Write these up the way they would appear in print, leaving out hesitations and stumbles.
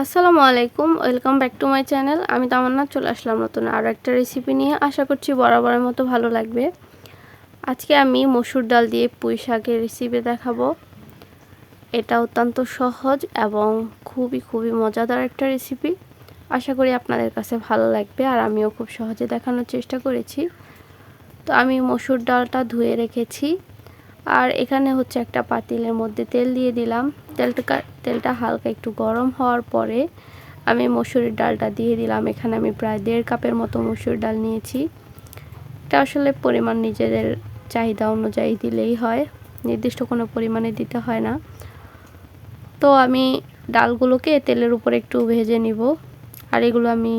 আসসালামু আলাইকুম, welcome back to my channel. আমি তামান্না চলে আসলাম নতুন আরও একটা রেসিপি নিয়ে। আশা করছি বরাবরের মতো ভালো লাগবে। আজকে আমি মসুর ডাল দিয়ে পুঁই শাকের রেসিপি দেখাবো। এটা অত্যন্ত সহজ এবং খুবই মজাদার একটা রেসিপি। আশা করি আপনাদের কাছে ভালো লাগবে, আর আমিও খুব সহজে দেখানোর চেষ্টা করেছি। তো আমি মসুর ডালটা ধুয়ে রেখেছি, আর এখানে হচ্ছে একটা পাতিলের মধ্যে তেল দিয়ে দিলাম। তেলটা হালকা একটু গরম হওয়ার পরে আমি মসুরের ডালটা দিয়ে দিলাম। এখানে আমি প্রায় 1.5 কাপের মতো মসুর ডাল নিয়েছি। এটা আসলে পরিমাণ নিজেদের চাহিদা অনুযায়ী দিলেই হয়, নির্দিষ্ট কোনো পরিমাণে দিতে হয় না। তো আমি ডালগুলোকে তেলের উপর একটু ভেজে নিব, আর এগুলো আমি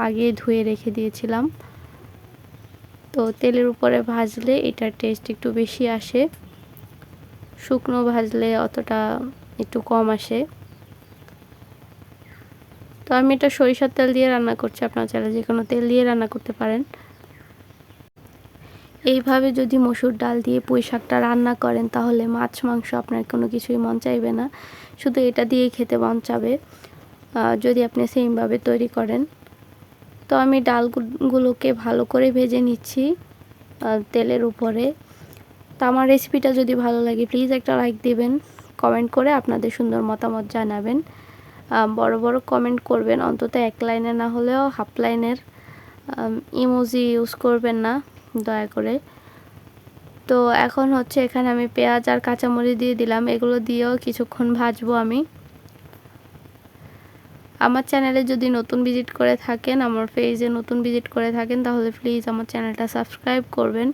আগে ধুয়ে রেখে দিয়েছিলাম। তো তেলের উপরে ভাজলে এটার টেস্ট একটু বেশি আসে, শুকনো ভাজলে অতটা একটু কম আসে। তো আমি এটা সরিষার তেল দিয়ে রান্না করছি, আপনারা চাইলে যে কোনো তেল দিয়ে রান্না করতে পারেন। এইভাবে যদি মসুর ডাল দিয়ে পুঁই শাকটা রান্না করেন তাহলে মাছ মাংস আপনার কোনো কিছুই মন চাইবে না, শুধু এটা দিয়েই খেতে মন চাবে যদি আপনি সেমভাবে তৈরি করেন। তো আমি ডালগুলোকে ভালো করে ভেজে নিচ্ছি তেলের উপরে। তো আমার রেসিপিটা যদি ভালো লাগে প্লিজ একটা লাইক দিবেন, কমেন্ট করে আপনাদের সুন্দর মতামত জানাবেন। বড় কমেন্ট করবেন, অন্তত 1 লাইনের না হলেও হাফ লাইনের ইমোজি ইউজ করবেন না দয়া করে। তো এখন হচ্ছে এখানে আমি পেঁয়াজ আর কাঁচামরিচ দিয়ে দিলাম, এগুলো দিয়েও কিছুক্ষণ ভাজবো আমি। আমার চ্যানেলে যদি নতুন ভিজিট করে থাকেন, আমার পেজে নতুন ভিজিট করে থাকেন, তাহলে প্লিজ আমার চ্যানেলটা সাবস্ক্রাইব করবেন,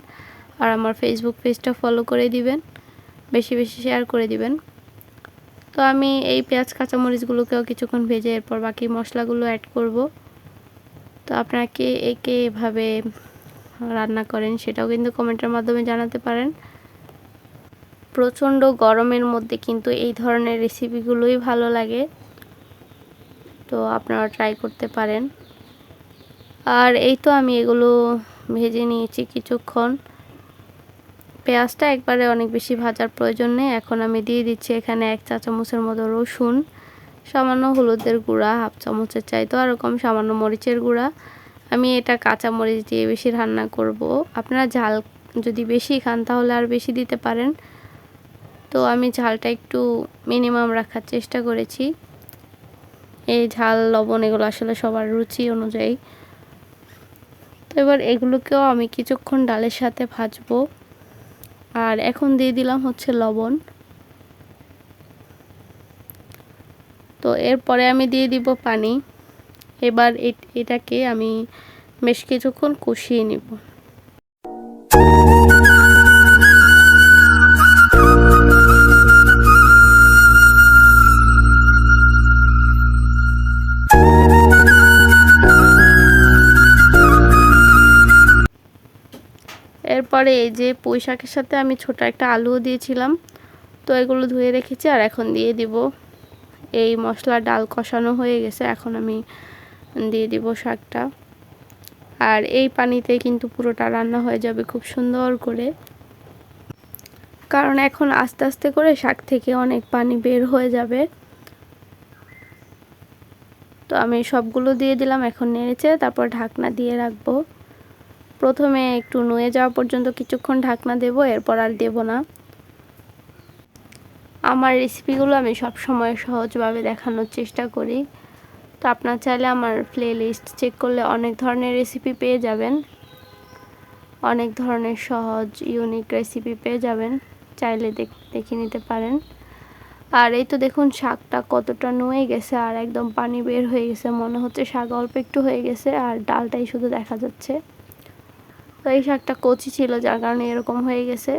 আর আমার ফেসবুক পেজটা ফলো করে দিবেন, বেশি শেয়ার করে দিবেন। তো আমি এই পেঁয়াজ কাঁচামরিচগুলোকেও কিছুক্ষণ ভেজে এরপর বাকি মশলাগুলো অ্যাড করব। তো আপনারা কে এভাবে রান্না করেন সেটাও কিন্তু কমেন্টের মাধ্যমে জানাতে পারেন। প্রচণ্ড গরমের মধ্যে কিন্তু এই ধরনের রেসিপিগুলোই ভালো লাগে, তো আপনারা ট্রাই করতে পারেন। আর এই তো আমি এগুলো ভেজে নিয়েছি কিছুক্ষণ। পেঁয়াজটা একবারে অনেক বেশি ভাজার প্রয়োজন নেই। এখন আমি দিয়ে দিচ্ছি এখানে 1 চা চামচের মতো রসুন, সামান্য হলুদের গুঁড়া, হাফ চামচের চাইতেও আরও কম সামান্য মরিচের গুঁড়া। আমি এটা কাঁচা মরিচ দিয়ে বেশি রান্না করব। আপনারা ঝাল যদি বেশি খান তাহলে আর বেশি দিতে পারেন। তো আমি ঝালটা একটু মিনিমাম রাখার চেষ্টা করেছি। এই ঝাল লবণ এগুলো আসলে সবার রুচি অনুযায়ী। তো এবার এগুলোকেও আমি কিছুক্ষণ ডালের সাথে ভাজবো। আর এখন দিয়ে দিলাম হচ্ছে লবণ। তো এরপরে আমি দিয়ে দিব পানি। এবার এটাকে আমি বেশ কিছুক্ষণ কষিয়ে নিব। এরপরে এই যে পুঁই শাকের সাথে আমি ছোট একটা আলুও দিয়েছিলাম, তো এগুলো ধুয়ে রেখেছি আর এখন দিয়ে দিব। এই মশলা ডাল কষানো হয়ে গেছে, এখন আমি দিয়ে দিব শাকটা। আর এই পানিতে কিন্তু পুরোটা রান্না হয়ে যাবে খুব সুন্দর করে, কারণ এখন আস্তে আস্তে করে শাক থেকে অনেক পানি বের হয়ে যাবে। তো আমি সবগুলো দিয়ে দিলাম, এখন নেড়েছে তারপর ঢাকনা দিয়ে রাখবো। প্রথমে একটু নুয়ে যাওয়া পর্যন্ত কিছুক্ষণ ঢাকনা দেব, এরপর আর দেব না। আমার রেসিপিগুলো আমি সব সময় সহজভাবে দেখানোর চেষ্টা করি। তো আপনার চাইলে আমার প্লে লিস্ট চেক করলে অনেক ধরনের রেসিপি পেয়ে যাবেন, অনেক ধরনের সহজ ইউনিক রেসিপি পেয়ে যাবেন, চাইলে দেখে নিতে পারেন। আর এই তো দেখুন শাকটা কতটা নুয়ে গেছে আর একদম পানি বের হয়ে গেছে, মনে হচ্ছে শাক অল্প একটু হয়ে গেছে আর ডালটাই শুধু দেখা যাচ্ছে। তো এই শাকটা কচি ছিল যার কারণে এরকম হয়ে গেছে।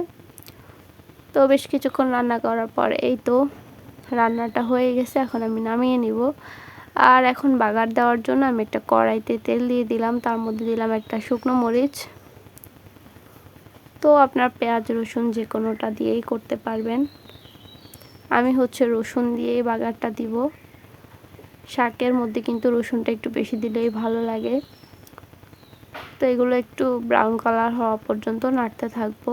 তো বেশ কিছুক্ষণ রান্না করার পর এই তো রান্নাটা হয়ে গেছে, এখন আমি নামিয়ে নিব। আর এখন বাগার দেওয়ার জন্য আমি একটা কড়াইতে তেল দিয়ে দিলাম, তার মধ্যে দিলাম একটা শুকনো মরিচ। তো আপনার পেঁয়াজ রসুন যে কোনোটা দিয়েই করতে পারবেন, আমি হচ্ছে রসুন দিয়েই বাগারটা দিব। শাকের মধ্যে কিন্তু রসুনটা একটু বেশি দিলেই ভালো লাগে। তো এগুলো একটু ব্রাউন কালার হওয়া পর্যন্ত নাড়তে থাকবো।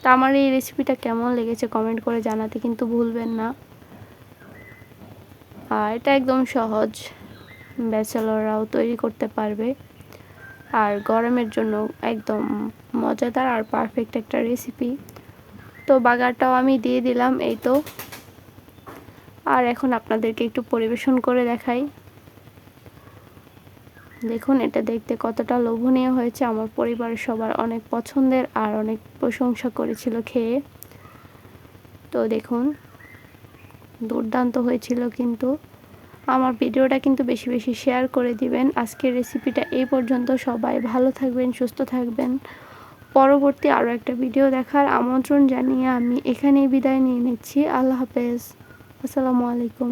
তো আমার এই রেসিপিটা কেমন লেগেছে কমেন্ট করে জানাতে কিন্তু ভুলবেন না। আর এটা একদম সহজ, ব্যাচেলররাও তৈরি করতে পারবে। আর গরমের জন্য একদম মজাদার আর পারফেক্ট একটা রেসিপি। তো বাগারটাও আমি দিয়ে দিলাম, এই তো। আর এখন আপনাদেরকে একটু পরিবেশন করে দেখাই। দেখুন এটা দেখতে কতটা লোভনীয় হয়েছে। আমার পরিবারের সবার অনেক পছন্দের আর অনেক প্রশংসা করেছিল খেয়ে। তো দেখুন দুর্দান্ত হয়েছিল। কিন্তু আমার ভিডিওটা কিন্তু বেশি বেশি শেয়ার করে দিবেন। আজকের রেসিপিটা এই পর্যন্ত। সবাই ভালো থাকবেন, সুস্থ থাকবেন। পরবর্তী আরও একটা ভিডিও দেখার আমন্ত্রণ জানিয়ে আমি এখানেই বিদায় নিয়ে নিচ্ছি। আল্লাহ হাফেজ, আসসালামু আলাইকুম।